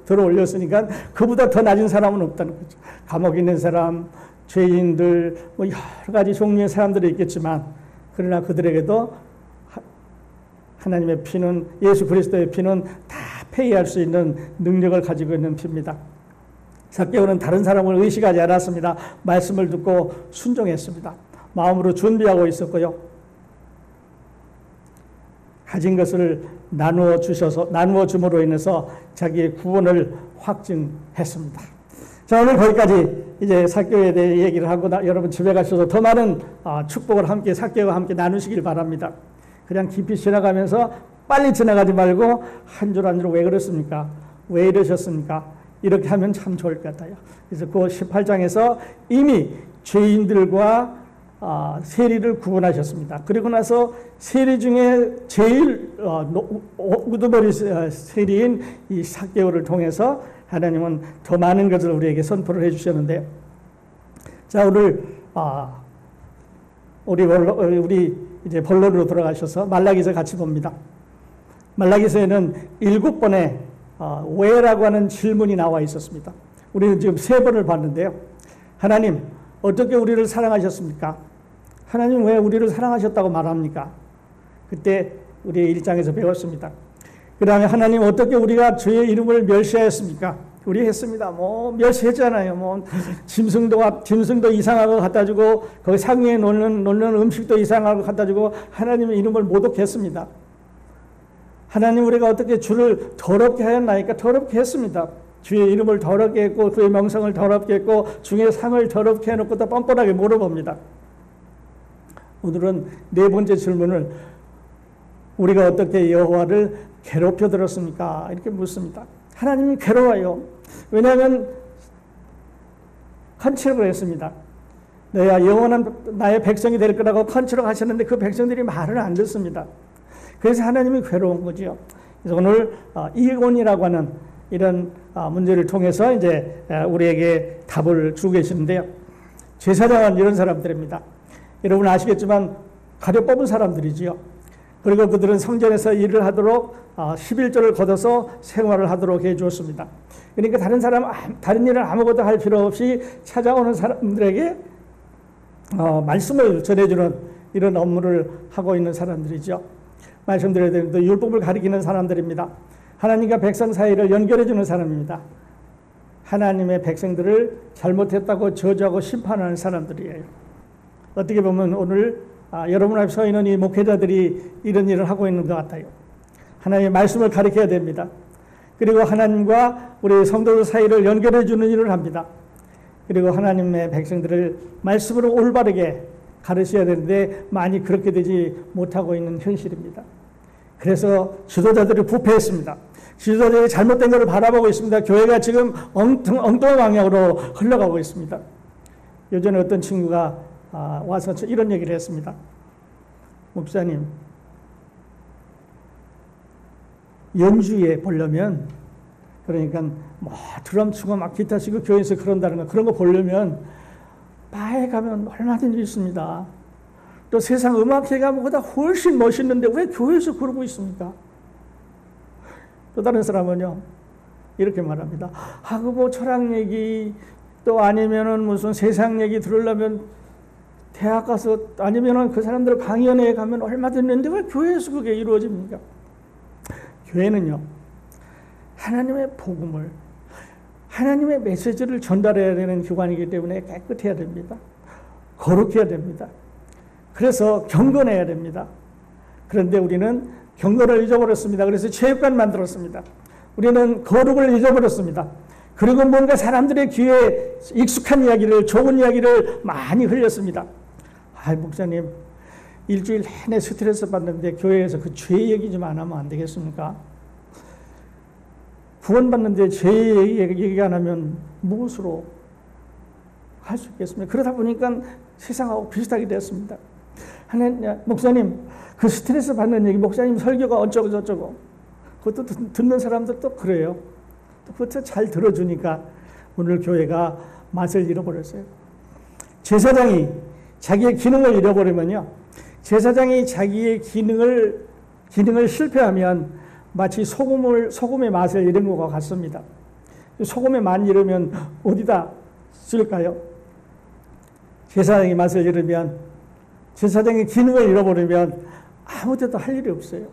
들어 올렸으니까 그보다 더 낮은 사람은 없다는 거죠. 감옥에 있는 사람, 죄인들, 뭐 여러 가지 종류의 사람들이 있겠지만 그러나 그들에게도 하나님의 피는, 예수 그리스도의 피는 다 폐의할 수 있는 능력을 가지고 있는 피입니다. 삭개오는 다른 사람을 의식하지 않았습니다. 말씀을 듣고 순종했습니다. 마음으로 준비하고 있었고요. 가진 것을 나누어 줌으로 인해서 자기의 구원을 확증했습니다. 자, 오늘 거기까지 이제 삭개오에 대해 얘기를 하고 여러분 집에 가셔서 더 많은 축복을 함께 삭개오와 함께 나누시길 바랍니다. 그냥 깊이 지나가면서 빨리 지나가지 말고 한 줄 한 줄 왜 그렇습니까? 왜 이러셨습니까? 이렇게 하면 참 좋을 것 같아요. 그래서 그 18장에서 이미 죄인들과 세리를 구분하셨습니다. 그리고 나서 세리 중에 제일 우두머리 세리인 이 삭개오를 통해서 하나님은 더 많은 것을 우리에게 선포를 해주셨는데, 자, 오늘 우리 이제 본론으로 돌아가셔서 말라기서 같이 봅니다. 말라기서에는 7번의 왜라고 하는 질문이 나와 있었습니다. 우리는 지금 3번을 봤는데요. 하나님, 어떻게 우리를 사랑하셨습니까? 하나님 왜 우리를 사랑하셨다고 말합니까? 그때 우리 1장에서 배웠습니다. 그 다음에 하나님 어떻게 우리가 주의 이름을 멸시하였습니까? 우리 했습니다. 뭐 몇 했잖아요. 뭐 짐승도 이상한 거 갖다 주고 거기 상위에 놓는 음식도 이상한 거 갖다 주고 하나님의 이름을 모독했습니다. 하나님 우리가 어떻게 주를 더럽게 하였나니까 더럽게 했습니다. 주의 이름을 더럽게 했고 그의 명성을 더럽게 했고 주의 상을 더럽게 해놓고 또 뻔뻔하게 물어봅니다. 오늘은 네 번째 질문을 우리가 어떻게 여호와를 괴롭혀 들었습니까? 이렇게 묻습니다. 하나님이 괴로워요. 왜냐하면 컨치력을 했습니다. 너야 영원한 나의 백성이 될 거라고 컨치력 하셨는데 그 백성들이 말을 안 듣습니다. 그래서 하나님이 괴로운 거죠. 그래서 오늘 이혼이라고 하는 이런 문제를 통해서 이제 우리에게 답을 주고 계시는데요. 제사장은 이런 사람들입니다. 여러분 아시겠지만 가려 뽑은 사람들이지요. 그리고 그들은 성전에서 일을 하도록 11조를 걷어서 생활을 하도록 해 주었습니다. 그러니까 다른 일을 아무것도 할 필요 없이 찾아오는 사람들에게 말씀을 전해주는 이런 업무를 하고 있는 사람들이죠. 말씀드려야 되는데 율법을 가리키는 사람들입니다. 하나님과 백성 사이를 연결해주는 사람입니다. 하나님의 백성들을 잘못했다고 저주하고 심판하는 사람들이에요. 어떻게 보면 오늘 여러분 앞에 서 있는 이 목회자들이 이런 일을 하고 있는 것 같아요. 하나님의 말씀을 가리켜야 됩니다. 그리고 하나님과 우리 성도들 사이를 연결해주는 일을 합니다. 그리고 하나님의 백성들을 말씀으로 올바르게 가르쳐야 되는데 많이 그렇게 되지 못하고 있는 현실입니다. 그래서 지도자들이 부패했습니다. 지도자들이 잘못된 것을 바라보고 있습니다. 교회가 지금 엉뚱한 방향으로 흘러가고 있습니다. 요전에 어떤 친구가 와서 이런 얘기를 했습니다. 목사님, 연주회 보려면 그러니까 뭐 드럼 치고 막 기타 치고 교회에서 그런다는 거 그런 거 보려면 바에 가면 얼마든지 있습니다. 또 세상 음악회가 뭐보다 훨씬 멋있는데 왜 교회에서 그러고 있습니까? 또 다른 사람은요 이렇게 말합니다. 그 뭐 철학 얘기 또 아니면은 무슨 세상 얘기 들으려면 대학 가서 아니면은 그 사람들 강연회에 가면 얼마든지 있는데 왜 교회에서 그게 이루어집니까? 교회는요 하나님의 복음을 하나님의 메시지를 전달해야 되는 기관이기 때문에 깨끗해야 됩니다. 거룩해야 됩니다. 그래서 경건해야 됩니다. 그런데 우리는 경건을 잊어버렸습니다. 그래서 체육관 만들었습니다. 우리는 거룩을 잊어버렸습니다. 그리고 뭔가 사람들의 귀에 익숙한 이야기를 좋은 이야기를 많이 흘렸습니다. 목사님 일주일 내내 스트레스 받는데 교회에서 그 죄 얘기 좀 안 하면 안 되겠습니까? 구원받는데 죄 얘기 안 하면 무엇으로 할 수 있겠습니까? 그러다 보니까 세상하고 비슷하게 됐습니다. 목사님 그 스트레스 받는 얘기 목사님 설교가 어쩌고 저쩌고 그것도 듣는 사람들도 그래요. 그것도 잘 들어주니까 오늘 교회가 맛을 잃어버렸어요. 제사장이 자기의 기능을 잃어버리면요 제사장이 자기의 기능을 실패하면 마치 소금의 맛을 잃은 것과 같습니다. 소금의 맛 잃으면 어디다 쓸까요? 제사장의 맛을 잃으면 제사장의 기능을 잃어버리면 아무 데도 할 일이 없어요.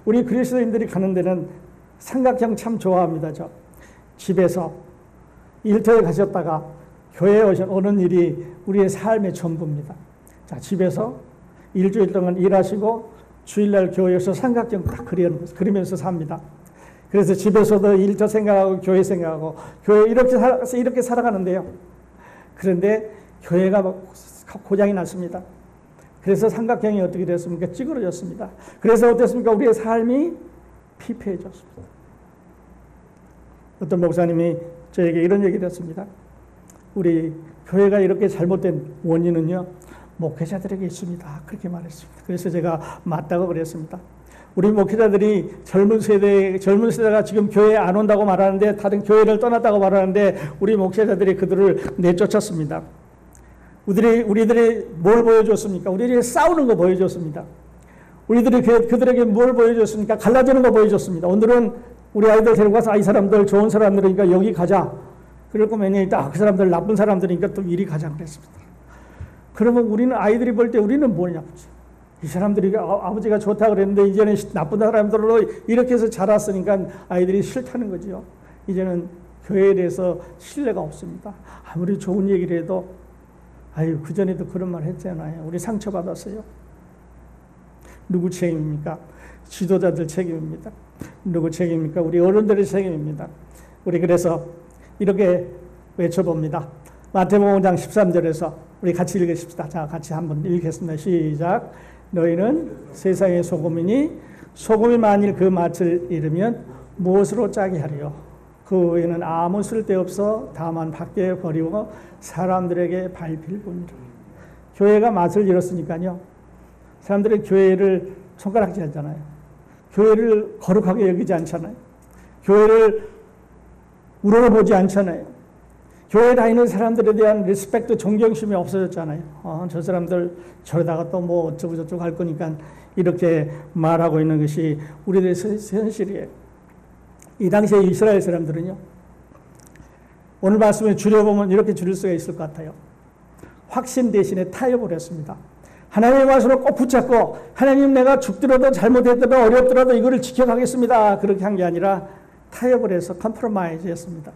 우리 그리스도인들이 가는 데는 삼각형 참 좋아합니다. 저 집에서 일터에 가셨다가 교회에 오는 일이 우리의 삶의 전부입니다. 자, 집에서 일주일 동안 일하시고 주일날 교회에서 삼각형 딱 그리면서 삽니다. 그래서 집에서도 일터 생각하고 교회 생각하고 교회 이렇게 살아가는데요. 그런데 교회가 고장이 났습니다. 그래서 삼각형이 어떻게 됐습니까? 찌그러졌습니다. 그래서 어땠습니까? 우리의 삶이 피폐해졌습니다. 어떤 목사님이 저에게 이런 얘기를 했습니다. 우리 교회가 이렇게 잘못된 원인은요 목회자들에게 있습니다. 그렇게 말했습니다. 그래서 제가 맞다고 그랬습니다. 우리 목회자들이 젊은 세대가 지금 교회에 안 온다고 말하는데 다른 교회를 떠났다고 말하는데 우리 목회자들이 그들을 내쫓았습니다. 우리들이 뭘 보여줬습니까? 우리들이 싸우는 거 보여줬습니다. 우리들이 그들에게 뭘 보여줬습니까? 갈라지는 거 보여줬습니다. 오늘은 우리 아이들 데리고 가서 이 사람들 좋은 사람들이니까 여기 가자. 그럴 거면 있다. 그 사람들 나쁜 사람들이니까 또 이리 가자 그랬습니다. 그러면 우리는 아이들이 볼 때 우리는 뭐냐고. 이 사람들이 아버지가 좋다 그랬는데 이제는 나쁜 사람들로 이렇게 해서 자랐으니까 아이들이 싫다는 거죠. 이제는 교회에 대해서 신뢰가 없습니다. 아무리 좋은 얘기를 해도 아유 그전에도 그런 말 했잖아요. 우리 상처받았어요. 누구 책임입니까? 지도자들 책임입니다. 누구 책임입니까? 우리 어른들의 책임입니다. 우리 그래서 이렇게 외쳐봅니다. 마태복음 5장 13절에서 우리 같이 읽으십시다. 자, 같이 한번 읽겠습니다. 시작. 너희는 세상의 소금이니 소금이 만일 그 맛을 잃으면 무엇으로 짜게 하리요? 그 외에는 아무 쓸데없어 다만 밖에 버리고 사람들에게 밟힐 뿐이라. 교회가 맛을 잃었으니까요. 사람들은 교회를 손가락질하잖아요. 교회를 거룩하게 여기지 않잖아요. 교회를 우러러보지 않잖아요. 교회에 다니는 사람들에 대한 리스펙트, 존경심이 없어졌잖아요. 저 사람들 저러다가 또 뭐 어쩌고 저쩌고 할 거니까 이렇게 말하고 있는 것이 우리들의 현실이에요. 이 당시에 이스라엘 사람들은요. 오늘 말씀에 줄여보면 이렇게 줄일 수가 있을 것 같아요. 확신 대신에 타협을 했습니다. 하나님의 말씀을 꼭 붙잡고 하나님 내가 죽더라도 잘못했더라도 어렵더라도 이거를 지켜가겠습니다. 그렇게 한 게 아니라 타협을 해서 컴프로마이즈 했습니다.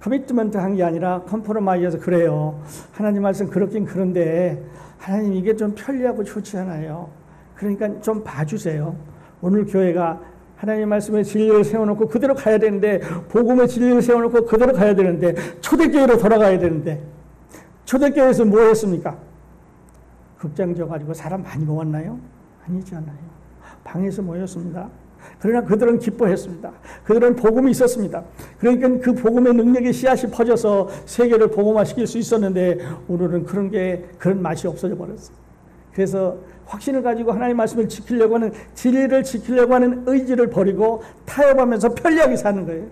커미트먼트 한 게 아니라 컴프로마이즈해서 그래요. 하나님 말씀 그렇긴 그런데 하나님 이게 좀 편리하고 좋지 않아요. 그러니까 좀 봐주세요. 오늘 교회가 하나님 말씀의 진리를 세워놓고 그대로 가야 되는데 복음의 진리를 세워놓고 그대로 가야 되는데 초대교회로 돌아가야 되는데 초대교회에서 뭐 했습니까? 극장 져가지고 사람 많이 모았나요? 아니잖아요. 방에서 모였습니다. 그러나 그들은 기뻐했습니다. 그들은 복음이 있었습니다. 그러니까 그 복음의 능력의 씨앗이 퍼져서 세계를 복음화시킬 수 있었는데 오늘은 그런 맛이 없어져 버렸어요. 그래서 확신을 가지고 하나님의 말씀을 지키려고 하는 진리를 지키려고 하는 의지를 버리고 타협하면서 편리하게 사는 거예요.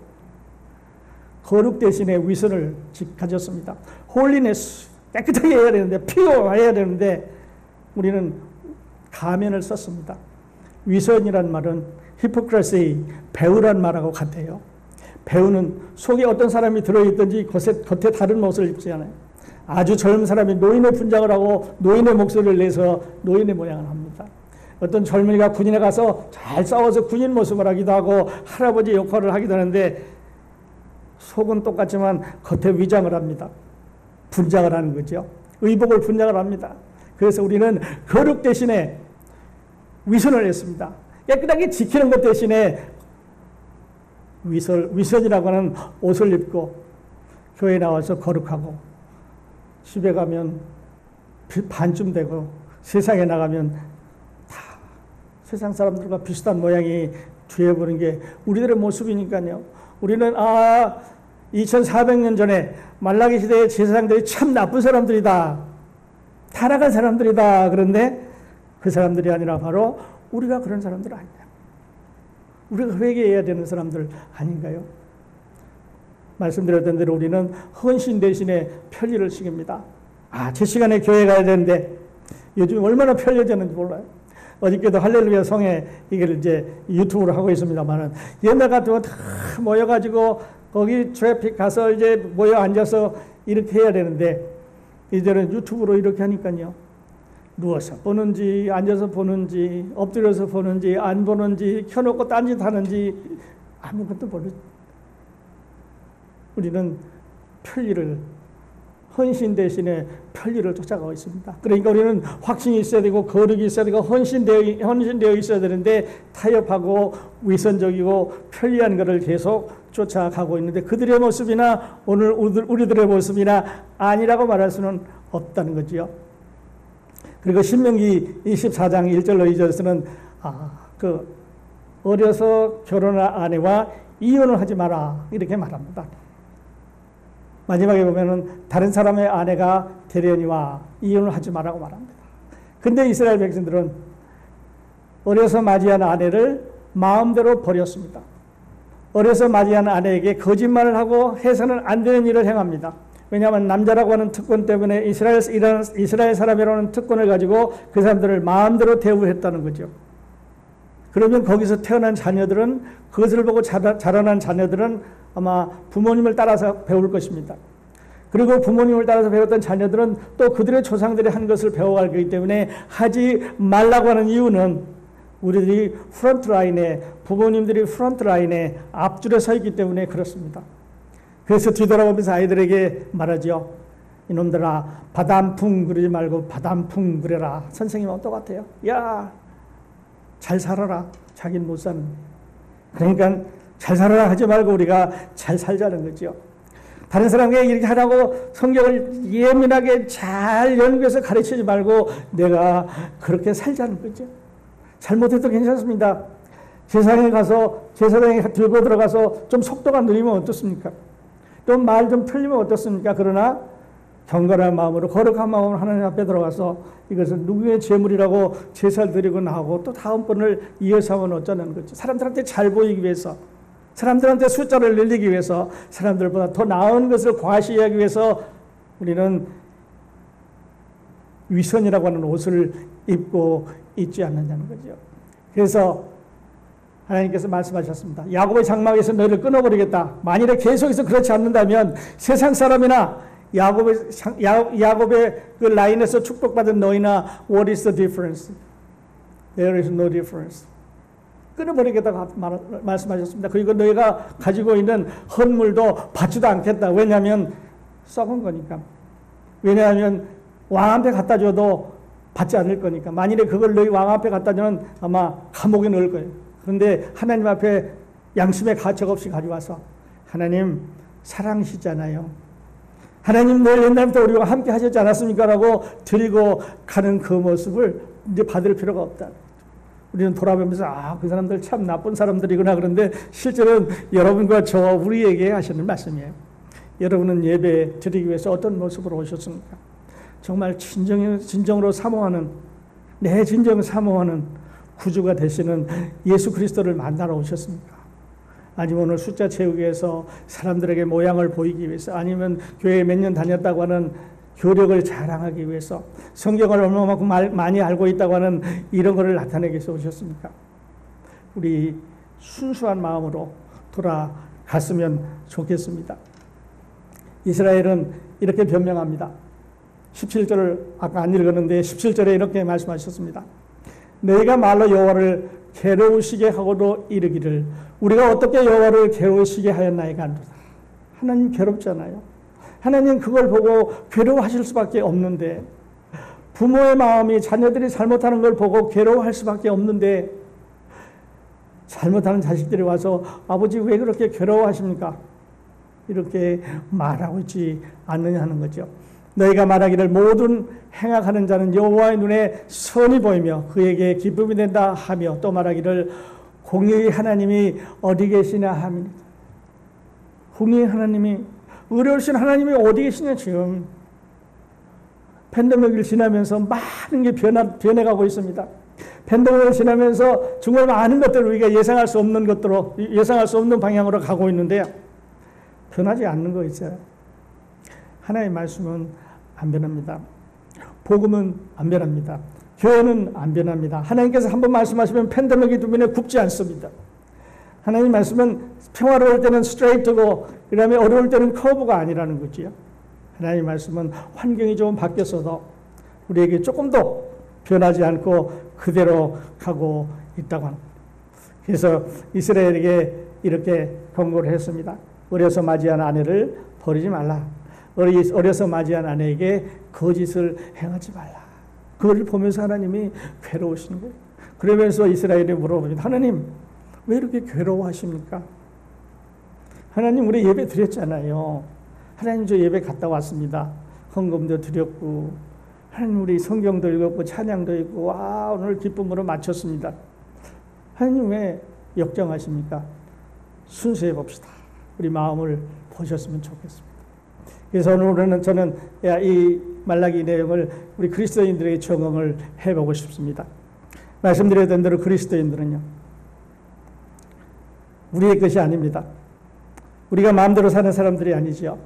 거룩 대신에 위선을 가졌습니다. 홀리네스, 깨끗하게 해야 되는데 피어해야 되는데 우리는 가면을 썼습니다. 위선이란 말은 히포크라시, 배우란 말하고 같아요. 배우는 속에 어떤 사람이 들어있든지 겉에 다른 옷을 입지 않아요. 아주 젊은 사람이 노인의 분장을 하고 노인의 목소리를 내서 노인의 모양을 합니다. 어떤 젊은이가 군인에 가서 잘 싸워서 군인 모습을 하기도 하고 할아버지 역할을 하기도 하는데 속은 똑같지만 겉에 위장을 합니다. 분장을 하는 거죠. 의복을 분장을 합니다. 그래서 우리는 거룩 대신에 위선을 했습니다. 깨끗하게 지키는 것 대신에 위선이라고 하는 옷을 입고 교회에 나와서 거룩하고 집에 가면 반쯤 되고 세상에 나가면 다 세상 사람들과 비슷한 모양이 뒤에 보는 게 우리들의 모습이니까요. 우리는 2400년 전에 말라기 시대의 제사장들이 참 나쁜 사람들이다. 타락한 사람들이다. 그런데 그 사람들이 아니라 바로 우리가 그런 사람들 아니냐. 우리가 회개해야 되는 사람들 아닌가요? 말씀드렸던 대로 우리는 헌신 대신에 편리를 시킵니다. 제 시간에 교회 가야 되는데 요즘 얼마나 편리해졌는지 몰라요. 어저께도 할렐루야 성에 이걸 이제 유튜브로 하고 있습니다만은 옛날 같으면 다 모여가지고 거기 트래픽 가서 이제 모여 앉아서 이렇게 해야 되는데 이제는 유튜브로 이렇게 하니까요. 누워서 보는지 앉아서 보는지 엎드려서 보는지 안 보는지 켜놓고 딴짓 하는지 아무것도 모르죠. 우리는 편리를 헌신 대신에 편리를 쫓아가고 있습니다. 그러니까 우리는 확신이 있어야 되고 거룩이 있어야 되고 헌신되어 있어야 되는데 타협하고 위선적이고 편리한 것을 계속 쫓아가고 있는데 그들의 모습이나 오늘 우리들의 모습이나 아니라고 말할 수는 없다는 거지요. 그리고 신명기 24장 1절로 2절에서는 어려서 결혼한 아내와 이혼을 하지 마라 이렇게 말합니다. 마지막에 보면은 다른 사람의 아내가 되려니와 이혼을 하지 마라고 말합니다. 근데 이스라엘 백성들은 어려서 맞이한 아내를 마음대로 버렸습니다. 어려서 맞이한 아내에게 거짓말을 하고 해서는 안 되는 일을 행합니다. 왜냐하면 남자라고 하는 특권 때문에 이스라엘 사람이라고 하는 특권을 가지고 그 사람들을 마음대로 대우했다는 거죠. 그러면 거기서 태어난 자녀들은 그것을 보고 자라난 자녀들은 아마 부모님을 따라서 배울 것입니다. 그리고 부모님을 따라서 배웠던 자녀들은 또 그들의 조상들이 한 것을 배워갈 거기 때문에 하지 말라고 하는 이유는 우리들이 프론트라인에 부모님들이 프론트라인에 앞줄에 서 있기 때문에 그렇습니다. 그래서 뒤돌아보면서 아이들에게 말하죠. 이놈들아, 바람풍 그러지 말고 바람풍 그래라. 선생님하고 똑같아요. 야, 잘 살아라. 자기는 못 사는. 그러니까 잘 살아라 하지 말고 우리가 잘 살자는 거죠. 다른 사람에게 이렇게 하라고 성경을 예민하게 잘 연구해서 가르치지 말고 내가 그렇게 살자는 거죠. 잘못해도 괜찮습니다. 제사장에 가서 제사장에 들고 들어가서 좀 속도가 느리면 어떻습니까? 또 말 좀 틀리면 어떻습니까? 그러나 경건한 마음으로 거룩한 마음으로 하나님 앞에 들어가서 이것을 누구의 재물이라고 제사를 드리고 나오고 또 다음번을 이어서 하면 어쩌는 거죠. 사람들한테 잘 보이기 위해서, 사람들한테 숫자를 늘리기 위해서, 사람들보다 더 나은 것을 과시하기 위해서 우리는 위선이라고 하는 옷을 입고 있지 않느냐는 거죠. 그래서 하나님께서 말씀하셨습니다. 야곱의 장막에서 너희를 끊어버리겠다. 만일에 계속해서 그렇지 않는다면 세상 사람이나 야곱의 그 라인에서 축복받은 너희나 what is the difference? There is no difference. 끊어버리겠다고 말씀하셨습니다. 그리고 너희가 가지고 있는 헌물도 받지도 않겠다. 왜냐하면 썩은 거니까. 왜냐하면 왕 앞에 갖다 줘도 받지 않을 거니까. 만일에 그걸 너희 왕 앞에 갖다 주면 아마 감옥에 넣을 거예요. 그런데 하나님 앞에 양심의 가책 없이 가져와서 하나님 사랑이시잖아요. 하나님 늘 옛날부터 우리와 함께 하셨지 않았습니까? 라고 드리고 가는 그 모습을 이제 받을 필요가 없다. 우리는 돌아보면서 그 사람들 참 나쁜 사람들이구나. 그런데 실제로는 여러분과 저와 우리에게 하시는 말씀이에요. 여러분은 예배 드리기 위해서 어떤 모습으로 오셨습니까? 정말 진정으로 사모하는, 내 진정 사모하는 구주가 되시는 예수 그리스도를 만나러 오셨습니까? 아니면 오늘 숫자 채우기 위해서 사람들에게 모양을 보이기 위해서, 아니면 교회에 몇 년 다녔다고 하는 교력을 자랑하기 위해서, 성경을 얼마만큼 많이 알고 있다고 하는 이런 것을 나타내기 위해서 오셨습니까? 우리 순수한 마음으로 돌아갔으면 좋겠습니다. 이스라엘은 이렇게 변명합니다. 17절을 아까 안 읽었는데 17절에 이렇게 말씀하셨습니다. 너희가 말로 여호와를 괴로우시게 하고도 이르기를 우리가 어떻게 여호와를 괴로우시게 하였나이까. 하나님 괴롭잖아요. 하나님 그걸 보고 괴로워하실 수밖에 없는데, 부모의 마음이 자녀들이 잘못하는 걸 보고 괴로워할 수밖에 없는데, 잘못하는 자식들이 와서 아버지 왜 그렇게 괴로워하십니까? 이렇게 말하고 있지 않느냐 하는 거죠. 너희가 말하기를 모든 행악하는 자는 여호와의 눈에 선이 보이며 그에게 기쁨이 된다 하며, 또 말하기를 공의의 하나님이 어디 계시냐 하니, 공의의 하나님이, 의로우신 하나님이 어디 계시냐. 지금 팬데믹을 지나면서 많은 게 변해가고 있습니다. 팬데믹을 지나면서 정말 많은 것들을 우리가 예상할 수 없는 것들로, 예상할 수 없는 방향으로 가고 있는데 변하지 않는 거 있어요. 하나님의 말씀은 안 변합니다. 복음은 안 변합니다. 교회는 안 변합니다. 하나님께서 한번 말씀하시면 팬데믹이 두 면에 굽지 않습니다. 하나님 말씀은 평화로울 때는 스트레이트고 그 다음에 어려울 때는 커브가 아니라는 거지요. 하나님 말씀은 환경이 좀 바뀌었어도 우리에게 조금도 변하지 않고 그대로 가고 있다고 합니다. 그래서 이스라엘에게 이렇게 경고를 했습니다. 어려서 맞이한 아내를 버리지 말라. 어려서 맞이한 아내에게 거짓을 행하지 말라. 그걸 보면서 하나님이 괴로우시는 거예요. 그러면서 이스라엘이 물어봅니다. 하나님 왜 이렇게 괴로워하십니까? 하나님 우리 예배 드렸잖아요. 하나님 저 예배 갔다 왔습니다. 헌금도 드렸고 하나님 우리 성경도 읽었고 찬양도 읽고 오늘 기쁨으로 마쳤습니다. 하나님 왜 역정하십니까? 순수해 봅시다. 우리 마음을 보셨으면 좋겠습니다. 그래서 오늘은 저는 이 말라기 내용을 우리 그리스도인들에게 적용을 해보고 싶습니다. 말씀드렸던 대로 그리스도인들은요, 우리의 것이 아닙니다. 우리가 마음대로 사는 사람들이 아니죠.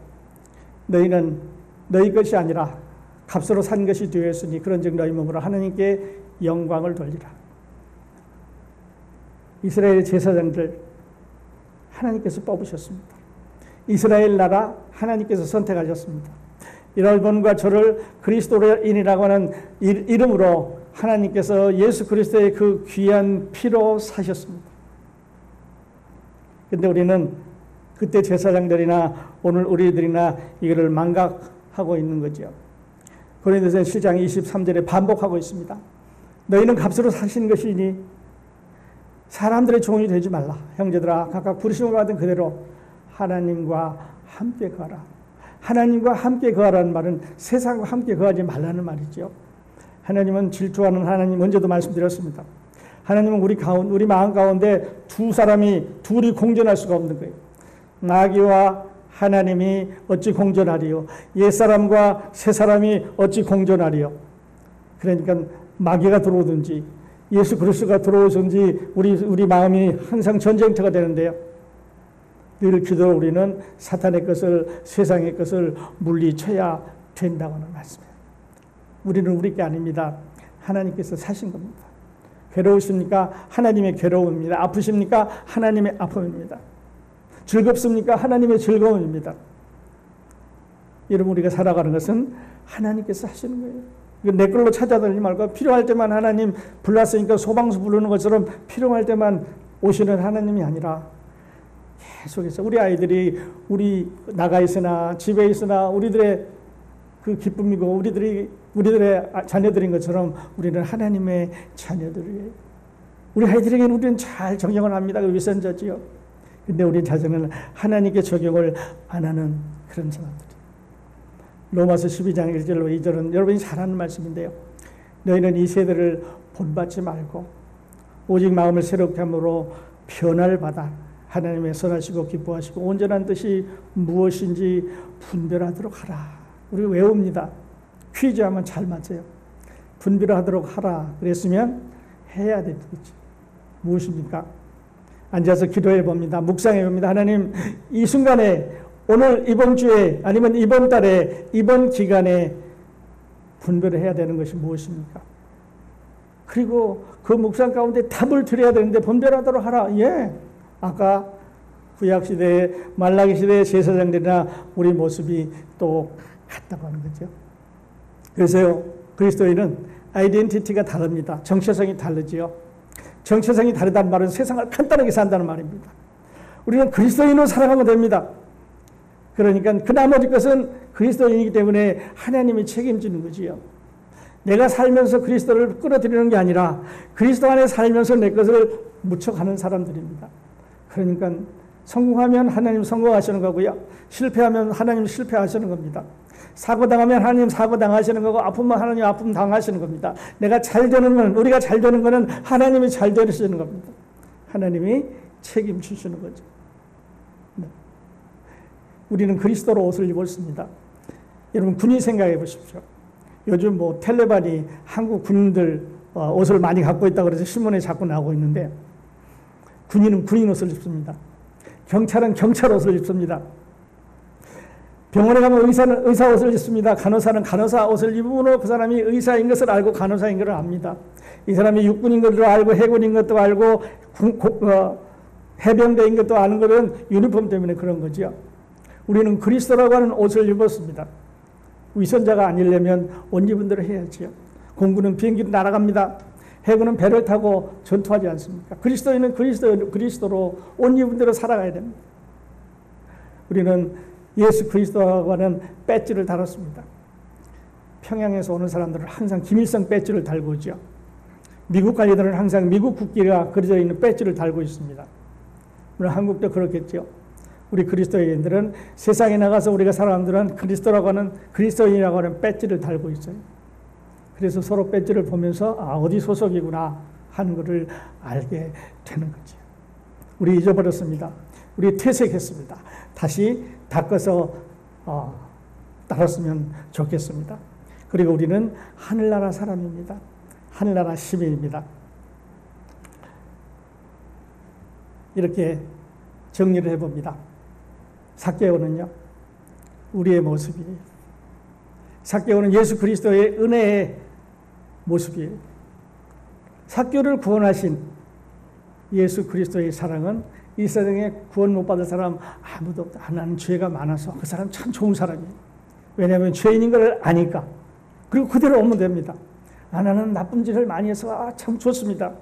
너희는 너희 것이 아니라 값으로 산 것이 되었으니 그런즉 너희 몸으로 하나님께 영광을 돌리라. 이스라엘 제사장들 하나님께서 뽑으셨습니다. 이스라엘 나라 하나님께서 선택하셨습니다. 여러분과 저를 그리스도인이라고 하는 이름으로 하나님께서 예수 그리스도의 그 귀한 피로 사셨습니다. 그런데 우리는 그때 제사장들이나 오늘 우리들이나 이거를 망각하고 있는 거죠. 고린도서 7장 23절에 반복하고 있습니다. 너희는 값으로 사신 것이니 사람들의 종이 되지 말라. 형제들아 각각 부르심을 받은 그대로 하나님과 함께 거하라. 하나님과 함께 거하라는 말은 세상과 함께 거하지 말라는 말이죠. 하나님은 질투하는 하나님, 언제도 말씀드렸습니다. 하나님은 우리 마음 가운데 둘이 공존할 수가 없는 거예요. 마귀와 하나님이 어찌 공존하리요? 옛사람과 새사람이 어찌 공존하리요? 그러니까 마귀가 들어오든지 예수 그리스도가 들어오든지 우리 마음이 항상 전쟁터가 되는데요. 늘 기도로 우리는 사탄의 것을, 세상의 것을 물리쳐야 된다고는 말씀입니다. 우리는 우리 게 아닙니다. 하나님께서 사신 겁니다. 괴로우십니까? 하나님의 괴로움입니다. 아프십니까? 하나님의 아픔입니다. 즐겁습니까? 하나님의 즐거움입니다. 여러분, 우리가 살아가는 것은 하나님께서 하시는 거예요. 이거 내 걸로 찾아다니지 말고 필요할 때만 하나님 불렀으니까 소방수 부르는 것처럼 필요할 때만 오시는 하나님이 아니라 계속해서 우리 아이들이 우리 나가 있으나 집에 있으나 우리들의 그 기쁨이고 우리들의 자녀들인 것처럼 우리는 하나님의 자녀들이에요. 우리 아이들에게는 우리는 잘 적용을 합니다. 그 위선자지요. 근데 우리 자녀는 하나님께 적용을 안 하는 그런 사람들이에요. 로마서 12장 1절로 2절은 여러분이 잘 아는 말씀인데요. 너희는 이 세대를 본받지 말고 오직 마음을 새롭게 함으로 변화를 받아 하나님의 선하시고 기뻐하시고 온전한 뜻이 무엇인지 분별하도록 하라. 우리가 외웁니다. 퀴즈하면 잘 맞아요. 분별하도록 하라. 그랬으면 해야 되는 거지. 무엇입니까? 앉아서 기도해 봅니다. 묵상해 봅니다. 하나님, 이 순간에 오늘 이번 주에 아니면 이번 달에 이번 기간에 분별을 해야 되는 것이 무엇입니까? 그리고 그 묵상 가운데 답을 드려야 되는데 분별하도록 하라. 예. 아까 구약시대에 말라기 시대의 제사장들이나 우리 모습이 또 같다고 하는 거죠. 그래서요, 그리스도인은 아이덴티티가 다릅니다. 정체성이 다르지요. 정체성이 다르다는 말은 세상을 간단하게 산다는 말입니다. 우리는 그리스도인으로 살아가면 됩니다. 그러니까 그 나머지 것은 그리스도인이기 때문에 하나님이 책임지는 거지요. 내가 살면서 그리스도를 끌어들이는 게 아니라 그리스도 안에 살면서 내 것을 묻혀가는 사람들입니다. 그러니까 성공하면 하나님 성공하시는 거고요. 실패하면 하나님 실패하시는 겁니다. 사고당하면 하나님 사고당하시는 거고 아프면 하나님 아픔 당하시는 겁니다. 우리가 잘 되는 거는 하나님이 잘 되시는 겁니다. 하나님이 책임지시는 거죠. 네. 우리는 그리스도로 옷을 입었습니다. 여러분 군인 생각해 보십시오. 요즘 텔레반이 한국 군인들 옷을 많이 갖고 있다고 그래서 신문에 자꾸 나오고 있는데 군인은 군인 옷을 입습니다. 경찰은 경찰 옷을 입습니다. 병원에 가면 의사는 의사 옷을 입습니다. 간호사는 간호사 옷을 입으므로 그 사람이 의사인 것을 알고 간호사인 것을 압니다. 이 사람이 육군인 것도 알고 해군인 것도 알고 해병대인 것도 아는 것은 유니폼 때문에 그런 거죠. 우리는 그리스도라고 하는 옷을 입었습니다. 위선자가 아니려면 옷 입은 대로 해야지요. 공군은 비행기로 날아갑니다. 해군은 배를 타고 전투하지 않습니까? 그리스도인은 그리스도로 옷 입은 대로 살아가야 됩니다. 우리는 예수 그리스도라고 하는 배지를 달았습니다. 평양에서 오는 사람들은 항상 김일성 배지를 달고 있죠. 미국 관리들은 항상 미국 국기가 그려져 있는 배지를 달고 있습니다. 물론 한국도 그렇겠죠. 우리 그리스도인들은 세상에 나가서 우리가 사람들은 그리스도인이라고 하는 배지를 달고 있어요. 그래서 서로 배지를 보면서 어디 소속이구나 하는 것을 알게 되는 거죠. 우리 잊어버렸습니다. 우리 퇴색했습니다. 다시 닦아서 따랐으면 좋겠습니다. 그리고 우리는 하늘나라 사람입니다. 하늘나라 시민입니다. 이렇게 정리를 해봅니다. 삭개오는요, 우리의 모습이에요. 삭개오는 예수 그리스도의 은혜의 모습이에요. 삭개오를 구원하신 예수 그리스도의 사랑은 이 세상에 구원 못 받을 사람 아무도 없다. 나는 죄가 많아서 그 사람 참 좋은 사람이에요. 왜냐하면 죄인인 걸 아니까. 그리고 그대로 오면 됩니다. 나는 나쁜 짓을 많이 해서 참 좋습니다.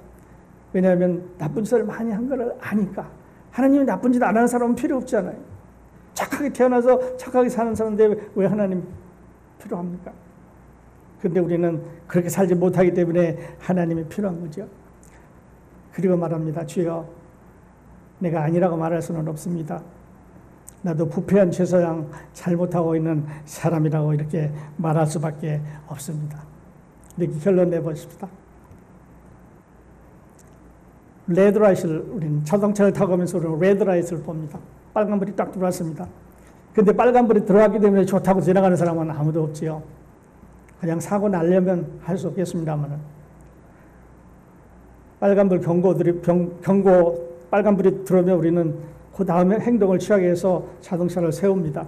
왜냐하면 나쁜 짓을 많이 한 걸 아니까. 하나님이 나쁜 짓 안 하는 사람은 필요 없잖아요. 착하게 태어나서 착하게 사는 사람인데 왜 하나님 필요합니까? 그런데 우리는 그렇게 살지 못하기 때문에 하나님이 필요한 거죠. 그리고 말합니다. 주여, 내가 아니라고 말할 수는 없습니다. 나도 부패한 제사장 잘못하고 있는 사람이라고 이렇게 말할 수밖에 없습니다. 이렇게 결론 내보십시다. 레드라이트를, 우리는 자동차를 타고 가면서 우리는 레드라이트를 봅니다. 빨간불이 딱 들어왔습니다. 근데 빨간불이 들어왔기 때문에 좋다고 지나가는 사람은 아무도 없지요. 그냥 사고 나려면 할 수 없겠습니다만은. 빨간불 빨간불이 들어오면 우리는 그 다음에 행동을 취하기 위해서 자동차를 세웁니다.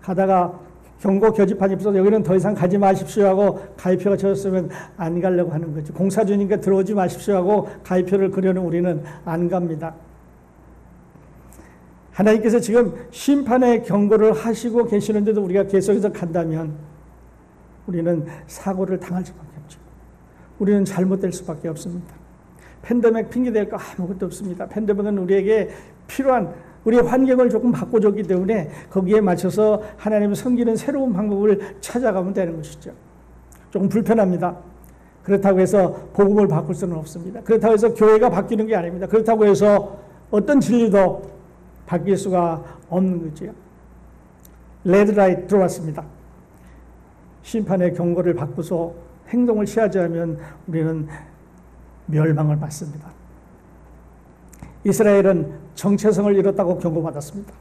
가다가 경고 표지판이 없어서 여기는 더 이상 가지 마십시오 하고 가위표가 젖었으면 안 가려고 하는 거죠. 공사 중이니까 들어오지 마십시오 하고 가위표를 그려는 우리는 안 갑니다. 하나님께서 지금 심판의 경고를 하시고 계시는데도 우리가 계속해서 간다면 우리는 사고를 당할 수밖에 없죠. 우리는 잘못될 수밖에 없습니다. 팬데믹 핑계댈 거 아무것도 없습니다. 팬데믹은 우리에게 필요한 우리의 환경을 조금 바꿔줬기 때문에 거기에 맞춰서 하나님을 섬기는 새로운 방법을 찾아가면 되는 것이죠. 조금 불편합니다. 그렇다고 해서 복음을 바꿀 수는 없습니다. 그렇다고 해서 교회가 바뀌는 게 아닙니다. 그렇다고 해서 어떤 진리도 바뀔 수가 없는 거죠. 레드라이트 들어왔습니다. 심판의 경고를 받고서 행동을 취하지 않으면 우리는 멸망을 받습니다. 이스라엘은 정체성을 잃었다고 경고받았습니다.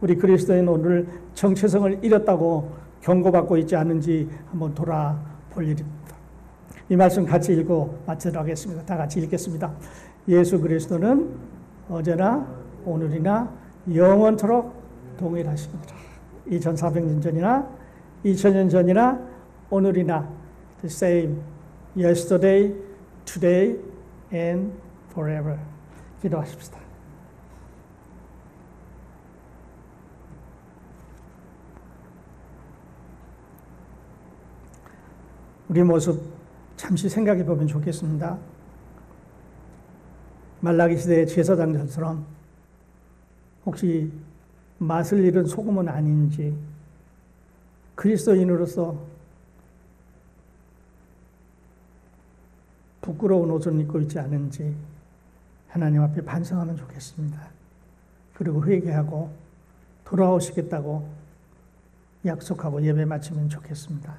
우리 그리스도인 오늘 정체성을 잃었다고 경고받고 있지 않은지 한번 돌아볼 일입니다. 이 말씀 같이 읽고 마치도록 하겠습니다. 다 같이 읽겠습니다. 예수 그리스도는 어제나 오늘이나 영원토록 동일하십니다. 2400년 전이나 2000년 전이나 오늘이나 the same yesterday, today and forever. 기도하십시다. 우리 모습 잠시 생각해 보면 좋겠습니다. 말라기 시대의 제사장들처럼 혹시 맛을 잃은 소금은 아닌지, 그리스도인으로서 부끄러운 옷을 입고 있지 않은지 하나님 앞에 반성하면 좋겠습니다. 그리고 회개하고 돌아오시겠다고 약속하고 예배 마치면 좋겠습니다.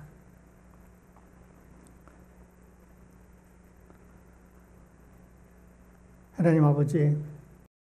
하나님 아버지,